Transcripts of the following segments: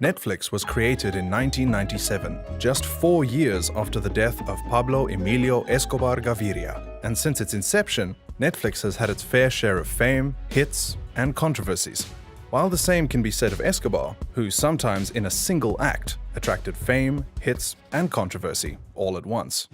Netflix was created in 1997, just 4 years after the death of Pablo Emilio Escobar Gaviria. And since its inception, Netflix has had its fair share of fame, hits, and controversies. While the same can be said of Escobar, who sometimes in a single act attracted fame, hits, and controversy all at once.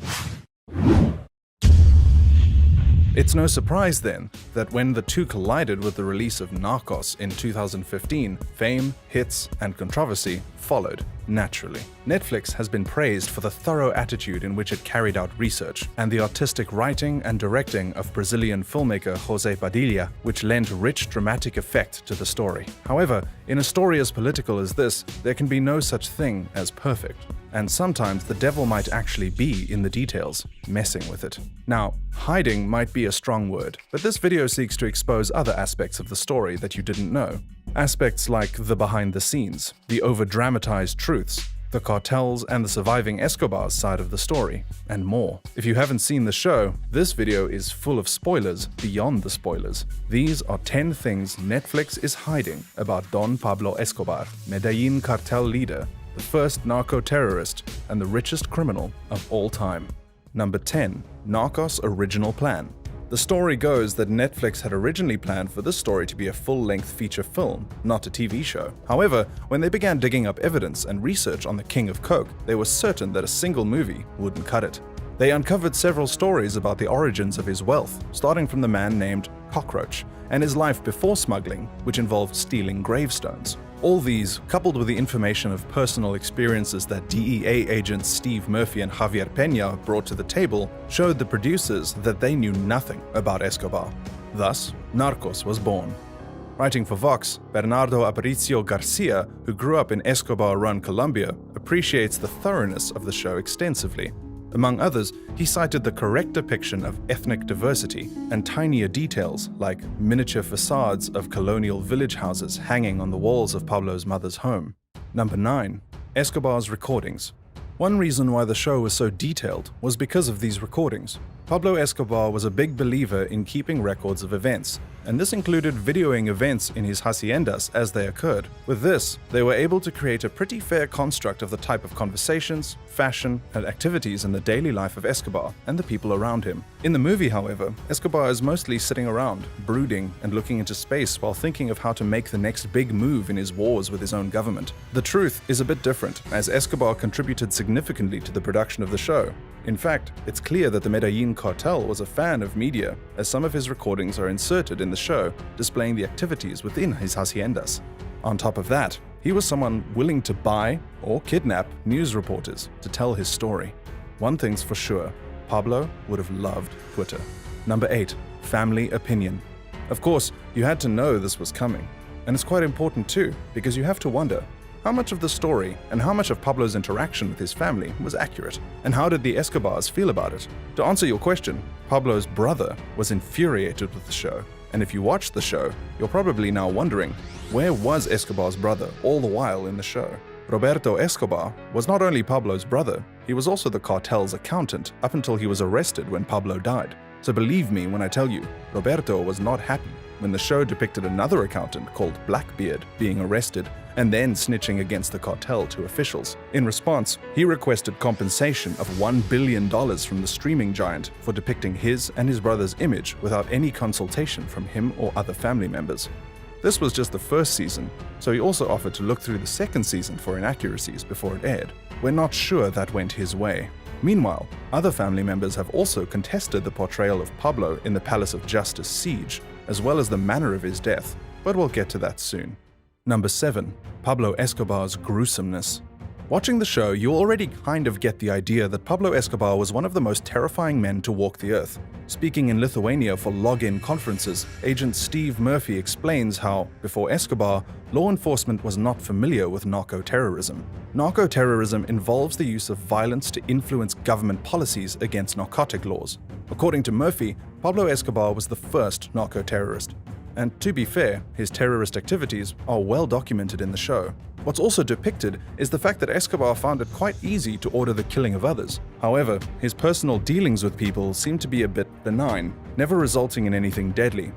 It's no surprise then that when the two collided with the release of Narcos in 2015, fame, hits, and controversy followed naturally. Netflix has been praised for the thorough attitude in which it carried out research and the artistic writing and directing of Brazilian filmmaker José Padilha, which lent rich dramatic effect to the story. However, in a story as political as this, there can be no such thing as perfect. And sometimes the devil might actually be in the details, messing with it. Now, hiding might be a strong word, but this video seeks to expose other aspects of the story that you didn't know. Aspects like the behind the scenes, the over-dramatized truths, the cartels and the surviving Escobar's side of the story, and more. If you haven't seen the show, this video is full of spoilers beyond the spoilers. These are 10 things Netflix is hiding about Don Pablo Escobar, Medellin cartel leader, the first narco-terrorist, and the richest criminal of all time. Number 10. Narcos original plan. The story goes that Netflix had originally planned for this story to be a full-length feature film, not a TV show. However, when they began digging up evidence and research on the King of Coke, they were certain that a single movie wouldn't cut it. They uncovered several stories about the origins of his wealth, starting from the man named Cockroach, and his life before smuggling, which involved stealing gravestones. All these, coupled with the information of personal experiences that DEA agents Steve Murphy and Javier Peña brought to the table, showed the producers that they knew nothing about Escobar. Thus, Narcos was born. Writing for Vox, Bernardo Aparicio Garcia, who grew up in Escobar-run Colombia, appreciates the thoroughness of the show extensively. Among others, he cited the correct depiction of ethnic diversity and tinier details like miniature facades of colonial village houses hanging on the walls of Pablo's mother's home. Number 9. Escobar's recordings. One reason why the show was so detailed was because of these recordings. Pablo Escobar was a big believer in keeping records of events, and this included videoing events in his haciendas as they occurred. With this, they were able to create a pretty fair construct of the type of conversations, fashion, and activities in the daily life of Escobar and the people around him. In the movie, however, Escobar is mostly sitting around, brooding and looking into space while thinking of how to make the next big move in his wars with his own government. The truth is a bit different, as Escobar contributed significantly to the production of the show. In fact, it's clear that the Medellin cartel was a fan of media, as some of his recordings are inserted in the show, displaying the activities within his haciendas. On top of that, he was someone willing to buy or kidnap news reporters to tell his story. One thing's for sure, Pablo would have loved Twitter. Number 8. Family opinion. Of course, you had to know this was coming. And it's quite important too, because you have to wonder, how much of the story and how much of Pablo's interaction with his family was accurate? And how did the Escobars feel about it? To answer your question, Pablo's brother was infuriated with the show. And if you watched the show, you're probably now wondering, where was Escobar's brother all the while in the show? Roberto Escobar was not only Pablo's brother, he was also the cartel's accountant up until he was arrested when Pablo died. So believe me when I tell you, Roberto was not happy when the show depicted another accountant called Blackbeard being arrested and then snitching against the cartel to officials. In response, he requested compensation of $1 billion from the streaming giant for depicting his and his brother's image without any consultation from him or other family members. This was just the first season, so he also offered to look through the second season for inaccuracies before it aired. We're not sure that went his way. Meanwhile, other family members have also contested the portrayal of Pablo in the Palace of Justice siege, as well as the manner of his death, but we'll get to that soon. Number 7. Pablo Escobar's gruesomeness. Watching the show, you already kind of get the idea that Pablo Escobar was one of the most terrifying men to walk the earth. Speaking in Lithuania for log-in conferences, Agent Steve Murphy explains how, before Escobar, law enforcement was not familiar with narco-terrorism. Narco-terrorism involves the use of violence to influence government policies against narcotic laws. According to Murphy, Pablo Escobar was the first narco-terrorist. And to be fair, his terrorist activities are well documented in the show. What's also depicted is the fact that Escobar found it quite easy to order the killing of others. However, his personal dealings with people seem to be a bit benign, never resulting in anything deadly.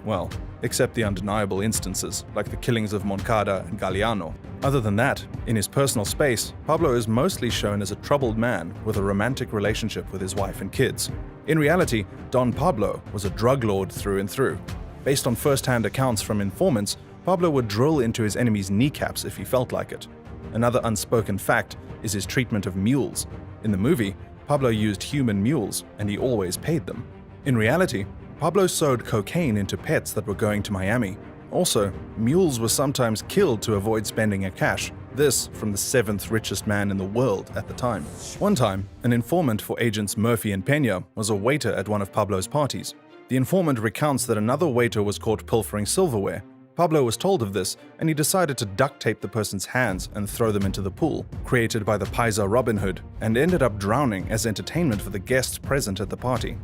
Well, except the undeniable instances, like the killings of Moncada and Galeano. Other than that, in his personal space, Pablo is mostly shown as a troubled man with a romantic relationship with his wife and kids. In reality, Don Pablo was a drug lord through and through. Based on first-hand accounts from informants, Pablo would drill into his enemies' kneecaps if he felt like it. Another unspoken fact is his treatment of mules. In the movie, Pablo used human mules, and he always paid them. In reality, Pablo sewed cocaine into pets that were going to Miami. Also, mules were sometimes killed to avoid spending a cash. This from the 7th richest man in the world at the time. One time, an informant for agents Murphy and Peña was a waiter at one of Pablo's parties. The informant recounts that another waiter was caught pilfering silverware. Pablo was told of this, and he decided to duct tape the person's hands and throw them into the pool, created by the Paisa Robin Hood, and ended up drowning as entertainment for the guests present at the party.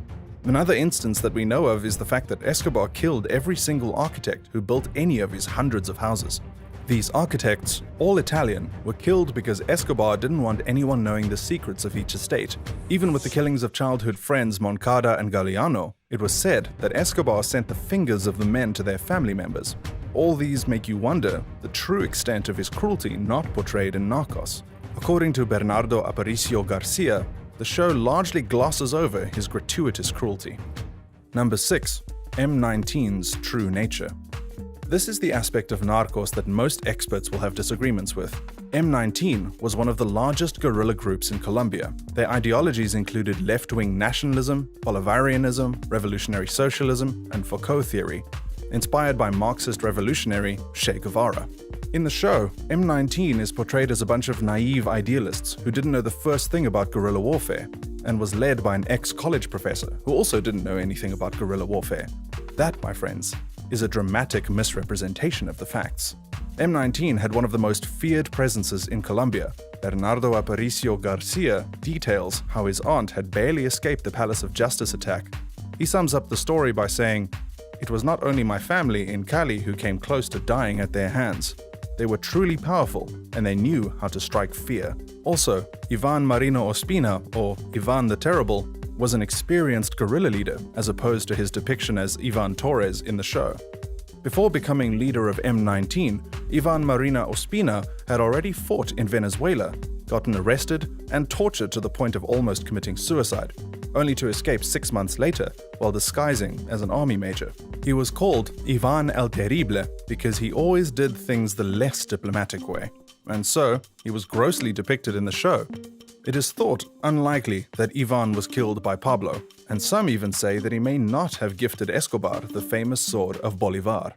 Another instance that we know of is the fact that Escobar killed every single architect who built any of his hundreds of houses. These architects, all Italian, were killed because Escobar didn't want anyone knowing the secrets of each estate. Even with the killings of childhood friends Moncada and Galeano, it was said that Escobar sent the fingers of the men to their family members. All these make you wonder the true extent of his cruelty not portrayed in Narcos. According to Bernardo Aparicio Garcia, the show largely glosses over his gratuitous cruelty. Number 6. M19's true nature. This is the aspect of Narcos that most experts will have disagreements with. M19 was one of the largest guerrilla groups in Colombia. Their ideologies included left-wing nationalism, Bolivarianism, revolutionary socialism, and Foucault theory, inspired by Marxist revolutionary Che Guevara. In the show, M19 is portrayed as a bunch of naive idealists who didn't know the first thing about guerrilla warfare, and was led by an ex-college professor who also didn't know anything about guerrilla warfare. That, my friends, is a dramatic misrepresentation of the facts. M19 had one of the most feared presences in Colombia. Bernardo Aparicio Garcia details how his aunt had barely escaped the Palace of Justice attack. He sums up the story by saying, "It was not only my family in Cali who came close to dying at their hands. They were truly powerful, and they knew how to strike fear." Also, Ivan Marino Ospina, or Ivan the Terrible, was an experienced guerrilla leader as opposed to his depiction as Ivan Torres in the show. Before becoming leader of M19, Ivan Marino Ospina had already fought in Venezuela, gotten arrested, and tortured to the point of almost committing suicide, only to escape 6 months later while disguising as an army major. He was called Ivan el Terrible because he always did things the less diplomatic way, and so he was grossly depicted in the show. It is thought unlikely that Ivan was killed by Pablo, and some even say that he may not have gifted Escobar the famous sword of Bolivar.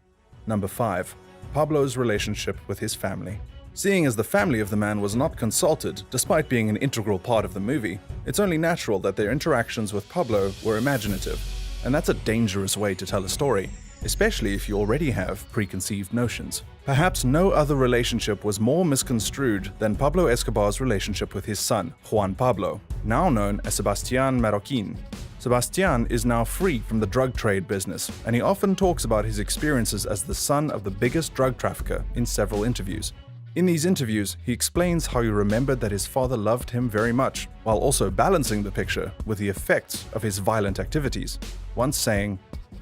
Number 5. Pablo's relationship with his family. Seeing as the family of the man was not consulted, despite being an integral part of the movie, it's only natural that their interactions with Pablo were imaginative. And that's a dangerous way to tell a story, especially if you already have preconceived notions. Perhaps no other relationship was more misconstrued than Pablo Escobar's relationship with his son, Juan Pablo, now known as Sebastián Marroquín. Sebastián is now free from the drug trade business, and he often talks about his experiences as the son of the biggest drug trafficker in several interviews. In these interviews, he explains how he remembered that his father loved him very much, while also balancing the picture with the effects of his violent activities, once saying,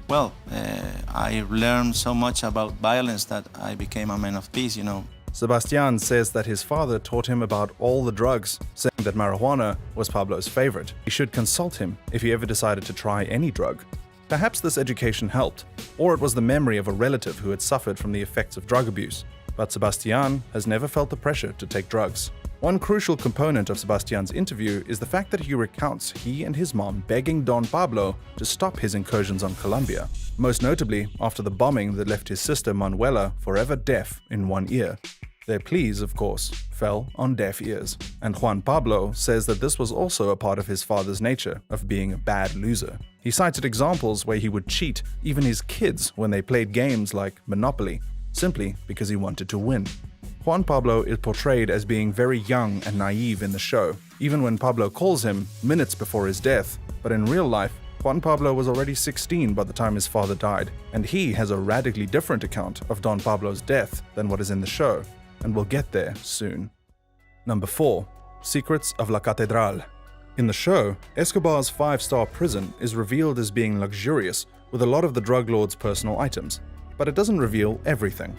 "Well, I learned so much about violence that I became a man of peace, Sebastián says that his father taught him about all the drugs, saying that marijuana was Pablo's favorite. He should consult him if he ever decided to try any drug. Perhaps this education helped, or it was the memory of a relative who had suffered from the effects of drug abuse. But Sebastián has never felt the pressure to take drugs. One crucial component of Sebastián's interview is the fact that he recounts he and his mom begging Don Pablo to stop his incursions on Colombia, most notably after the bombing that left his sister Manuela forever deaf in one ear. Their pleas, of course, fell on deaf ears, and Juan Pablo says that this was also a part of his father's nature of being a bad loser. He cited examples where he would cheat even his kids when they played games like Monopoly, simply because he wanted to win. Juan Pablo is portrayed as being very young and naive in the show, even when Pablo calls him minutes before his death, but in real life, Juan Pablo was already 16 by the time his father died, and he has a radically different account of Don Pablo's death than what is in the show, and we'll get there soon. Number 4. Secrets of La Catedral. In the show, Escobar's 5-star prison is revealed as being luxurious, with a lot of the drug lord's personal items, but it doesn't reveal everything.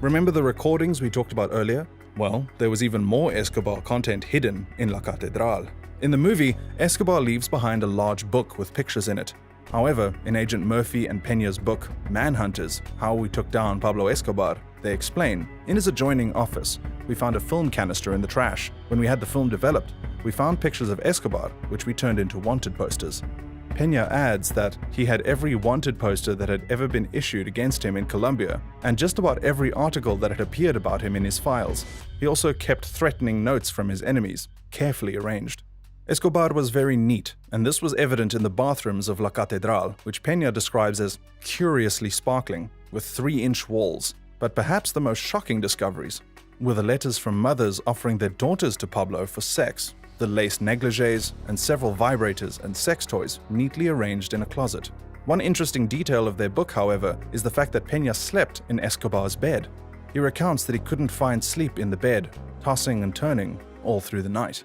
Remember the recordings we talked about earlier? Well, there was even more Escobar content hidden in La Catedral. In the movie, Escobar leaves behind a large book with pictures in it. However, in Agent Murphy and Peña's book, Manhunters, How We Took Down Pablo Escobar, they explain, in his adjoining office, we found a film canister in the trash. When we had the film developed, we found pictures of Escobar, which we turned into wanted posters. Peña adds that he had every wanted poster that had ever been issued against him in Colombia, and just about every article that had appeared about him in his files. He also kept threatening notes from his enemies, carefully arranged. Escobar was very neat, and this was evident in the bathrooms of La Catedral, which Peña describes as curiously sparkling, with 3-inch walls. But perhaps the most shocking discoveries were the letters from mothers offering their daughters to Pablo for sex, the lace negligees, and several vibrators and sex toys neatly arranged in a closet. One interesting detail of their book, however, is the fact that Peña slept in Escobar's bed. He recounts that he couldn't find sleep in the bed, tossing and turning all through the night.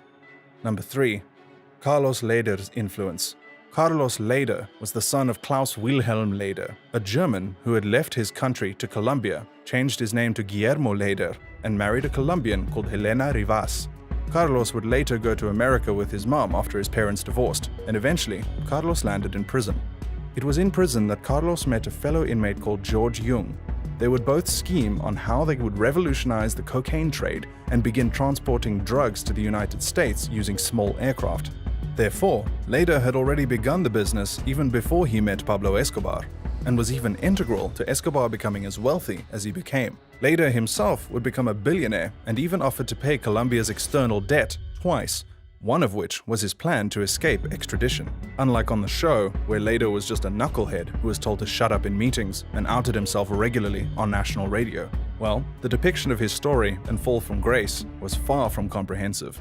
Number 3. Carlos Leder's influence. Carlos Leder was the son of Klaus Wilhelm Leder, a German who had left his country to Colombia, changed his name to Guillermo Leder, and married a Colombian called Helena Rivas. Carlos would later go to America with his mom after his parents divorced, and eventually, Carlos landed in prison. It was in prison that Carlos met a fellow inmate called George Jung. They would both scheme on how they would revolutionize the cocaine trade and begin transporting drugs to the United States using small aircraft. Therefore, Leder had already begun the business even before he met Pablo Escobar, and was even integral to Escobar becoming as wealthy as he became. Leder himself would become a billionaire and even offered to pay Colombia's external debt twice, one of which was his plan to escape extradition. Unlike on the show, where Leder was just a knucklehead who was told to shut up in meetings and outed himself regularly on national radio. Well, the depiction of his story and fall from grace was far from comprehensive.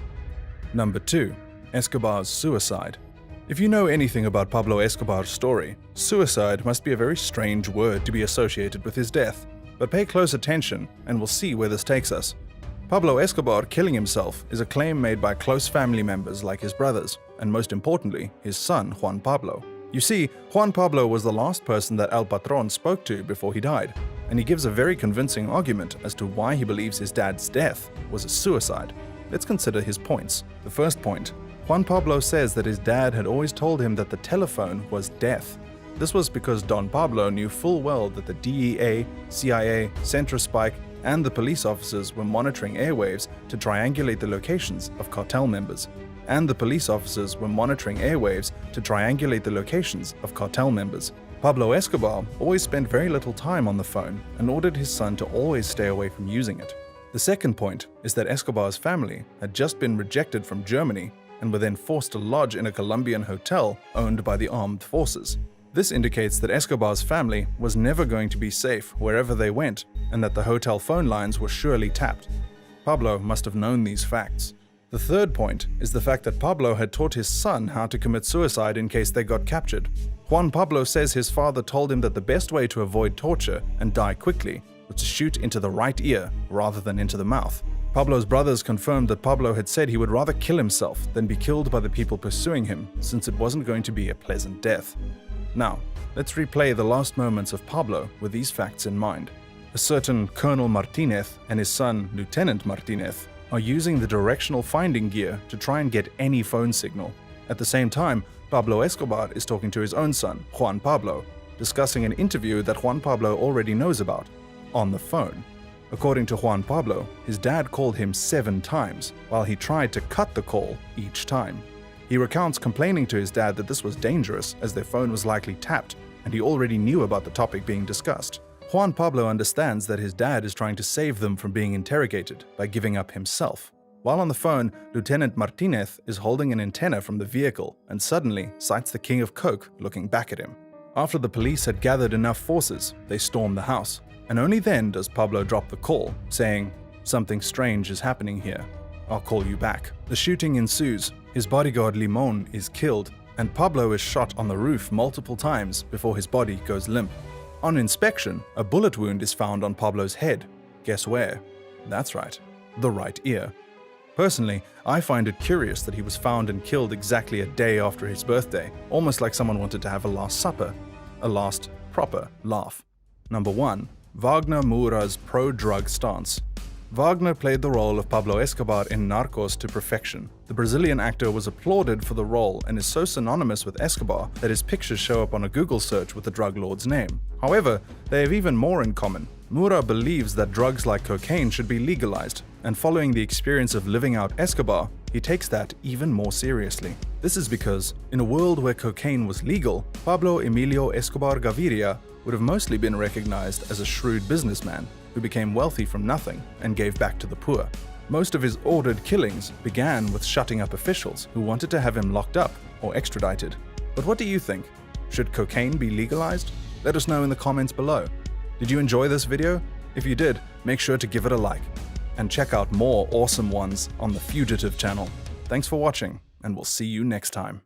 Number 2. Escobar's suicide. If you know anything about Pablo Escobar's story, suicide must be a very strange word to be associated with his death. But pay close attention and we'll see where this takes us. Pablo Escobar killing himself is a claim made by close family members like his brothers, and most importantly, his son Juan Pablo. You see, Juan Pablo was the last person that El Patron spoke to before he died, and he gives a very convincing argument as to why he believes his dad's death was a suicide. Let's consider his points. The first point, Juan Pablo says that his dad had always told him that the telephone was death. This was because Don Pablo knew full well that the DEA, CIA, Centrospike, and the police officers were monitoring airwaves to triangulate the locations of cartel members. Pablo Escobar always spent very little time on the phone and ordered his son to always stay away from using it. The second point is that Escobar's family had just been rejected from Germany and were then forced to lodge in a Colombian hotel owned by the armed forces. This indicates that Escobar's family was never going to be safe wherever they went, and that the hotel phone lines were surely tapped. Pablo must have known these facts. The third point is the fact that Pablo had taught his son how to commit suicide in case they got captured. Juan Pablo says his father told him that the best way to avoid torture and die quickly was to shoot into the right ear rather than into the mouth. Pablo's brothers confirmed that Pablo had said he would rather kill himself than be killed by the people pursuing him, since it wasn't going to be a pleasant death. Now, let's replay the last moments of Pablo with these facts in mind. A certain Colonel Martinez and his son Lieutenant Martinez are using the directional finding gear to try and get any phone signal. At the same time, Pablo Escobar is talking to his own son, Juan Pablo, discussing an interview that Juan Pablo already knows about, on the phone. According to Juan Pablo, his dad called him 7 times, while he tried to cut the call each time. He recounts complaining to his dad that this was dangerous as their phone was likely tapped, and he already knew about the topic being discussed. Juan Pablo understands that his dad is trying to save them from being interrogated by giving up himself. While on the phone, Lieutenant Martinez is holding an antenna from the vehicle and suddenly sights the King of Coke looking back at him. After the police had gathered enough forces, they storm the house, and only then does Pablo drop the call, saying, "Something strange is happening here. I'll call you back." The shooting ensues. His bodyguard Limon is killed, and Pablo is shot on the roof multiple times before his body goes limp. On inspection, a bullet wound is found on Pablo's head. Guess where? That's right, the right ear. Personally, I find it curious that he was found and killed exactly a day after his birthday, almost like someone wanted to have a last supper. a last proper laugh. Number 1. Wagner Moura's pro-drug stance. Wagner played the role of Pablo Escobar in Narcos to perfection. The Brazilian actor was applauded for the role and is so synonymous with Escobar that his pictures show up on a Google search with the drug lord's name. However, they have even more in common. Moura believes that drugs like cocaine should be legalized, and following the experience of living out Escobar, he takes that even more seriously. This is because, in a world where cocaine was legal, Pablo Emilio Escobar Gaviria would have mostly been recognized as a shrewd businessman who became wealthy from nothing and gave back to the poor. Most of his ordered killings began with shutting up officials who wanted to have him locked up or extradited. But what do you think? Should cocaine be legalized? Let us know in the comments below. Did you enjoy this video? If you did, make sure to give it a like. And check out more awesome ones on the Fugitive channel. Thanks for watching, and we'll see you next time.